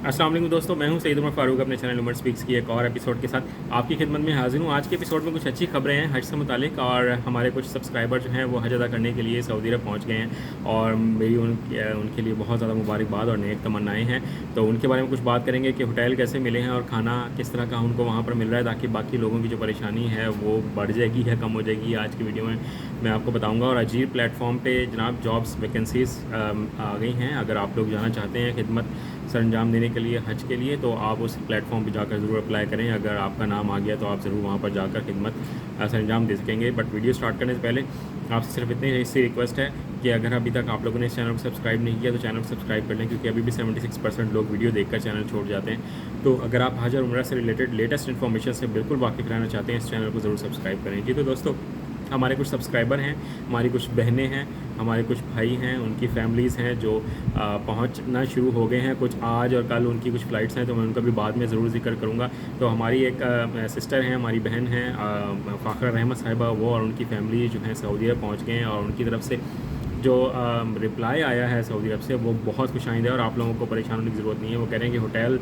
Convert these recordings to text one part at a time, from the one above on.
अस्सलाम वालेकुम दोस्तों, मैं हूं सईद उमर फारूक अपने चैनल उमर स्पीक्स की एक और एपिसोड के साथ आपकी खिदमत में हाजिर हूं। आज के एपिसोड में कुछ अच्छी खबरें हैं हज से मुतालिक, और हमारे कुछ सब्सक्राइबर जो हैं वो हज अदा करने के लिए सऊदी अरब पहुंच गए हैं और मेरी उनके लिए बहुत ज़्यादा मुबारकबाद और नेक तमन्नाएँ हैं। तो उनके बारे में कुछ बात करेंगे कि होटल कैसे मिले हैं और खाना किस तरह का उनको वहाँ पर मिल रहा है, ताकि बाकी लोगों की जो परेशानी है वो बढ़ जाएगी या कम हो जाएगी, आज की वीडियो में मैं आपको बताऊँगा। और अजीर प्लेटफॉर्म पर जनाब जॉब्स वैकेंसीज़ आ गई हैं। अगर आप लोग जाना चाहते हैं खिदमत सर अंजाम देने के लिए हज के लिए, तो आप उस प्लेटफॉर्म पे जाकर ज़रूर अप्लाई करें। अगर आपका नाम आ गया तो आप ज़रूर वहाँ पर जाकर खिदमत सर अंजाम दे सकेंगे। बट वीडियो स्टार्ट करने से पहले आपसे सिर्फ इतनी सी रिक्वेस्ट है कि अगर अभी तक आप लोगों ने इस चैनल को सब्सक्राइब नहीं किया तो चैनल को सब्सक्राइब कर लें, क्योंकि अभी भी 76% लोग वीडियो देखकर चैनल छोड़ जाते हैं। तो अगर आप हज और उम्रह से रिलेटेड लेटेस्ट इन्फॉर्मेशन से बिल्कुल वाकिफ़ रहना चाहते हैं, इस चैनल को ज़रूर सब्सक्राइब करें। जी तो दोस्तों, हमारे कुछ सब्सक्राइबर हैं, हमारी कुछ बहनें हैं, हमारे कुछ भाई हैं, उनकी फैमिलीज़ हैं जो पहुंचना शुरू हो गए हैं। कुछ आज और कल उनकी कुछ फ़्लाइट्स हैं, तो मैं उनका भी बाद में ज़रूर ज़िक्र करूँगा। तो हमारी एक सिस्टर हैं, हमारी बहन हैं फ़ाखरा रहमत साहिबा, वो और उनकी फैमिली जो है सऊदी अरब पहुँच गए हैं। और उनकी तरफ से जो रिप्लाई आया है सऊदी अरब से वो बहुत खुशाइंद है और आप लोगों को परेशान होने की ज़रूरत नहीं है। वो कह रहे हैं कि होटल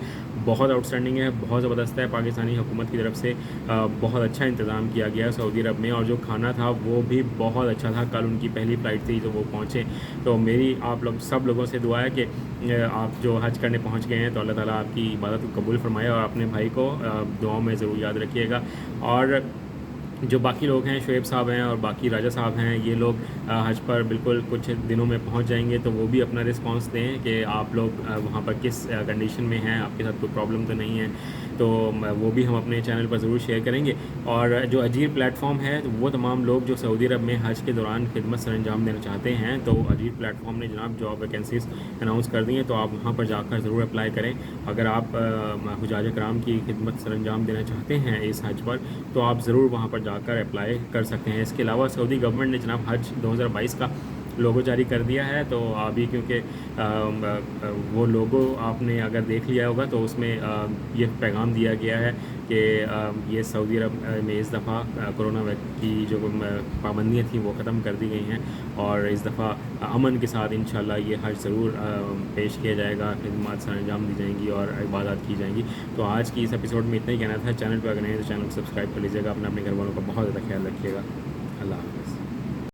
बहुत आउटस्टैंडिंग है, बहुत ज़बरदस्त है, पाकिस्तानी हुकूमत की तरफ से बहुत अच्छा इंतज़ाम किया गया है सऊदी अरब में, और जो खाना था वो भी बहुत अच्छा था। कल उनकी पहली फ़्लाइट थी तो वो पहुँचे। तो मेरी आप लोग सब लोगों से दुआ है कि आप जो हज करने पहुँच गए हैं तो अल्लाह ताला आपकी इबादत को कबूल फरमाए, और अपने भाई को दुआओं में ज़रूर याद रखिएगा। और जो बाकी लोग हैं, शुएब साहब हैं और बाकी राजा साहब हैं, ये लोग हज पर बिल्कुल कुछ दिनों में पहुंच जाएंगे। तो वो भी अपना रिस्पांस दें कि आप लोग वहाँ पर किस कंडीशन में हैं, आपके साथ कोई प्रॉब्लम तो नहीं है। तो वो भी हम अपने चैनल पर ज़रूर शेयर करेंगे। और जो अजीर प्लेटफॉर्म है, तो वो तमाम लोग जो सऊदी अरब में हज के दौरान खिदमत सर अंजाम देना चाहते हैं, तो अजीर प्लेटफॉर्म ने जनाब जॉब वैकेंसीज़ अनाउंस कर दी हैं। तो आप वहाँ पर जाकर ज़रूर अप्लाई करें। अगर आप हुजाज कराम की खिदमत सर अंजाम देना चाहते हैं इस हज पर, तो आप ज़रूर वहाँ पर जाकर अप्लाई कर सकते हैं। इसके अलावा सऊदी गवर्नमेंट ने जनाब हज 2022 का लोगो जारी कर दिया है। तो अभी क्योंकि वो लोगो आपने अगर देख लिया होगा तो उसमें ये पैगाम दिया गया है कि ये सऊदी अरब में इस दफ़ा कोरोना की जो पाबंदियाँ थी वो ख़त्म कर दी गई हैं, और इस दफ़ा अमन के साथ इंशाल्लाह ये हज ज़रूर पेश किया जाएगा, खिदमत सर अंजाम दी जाएंगी और इबादत की जाएंगी। तो आज की इस एपिसोड में इतना ही कहना था। चैनल पर अगर नहीं है तो चैनल को सब्सक्राइब कर लीजिएगा। अपने घर वालों का बहुत ज़्यादा ख्याल रखिएगा। अल्लाह हाफ़िज़।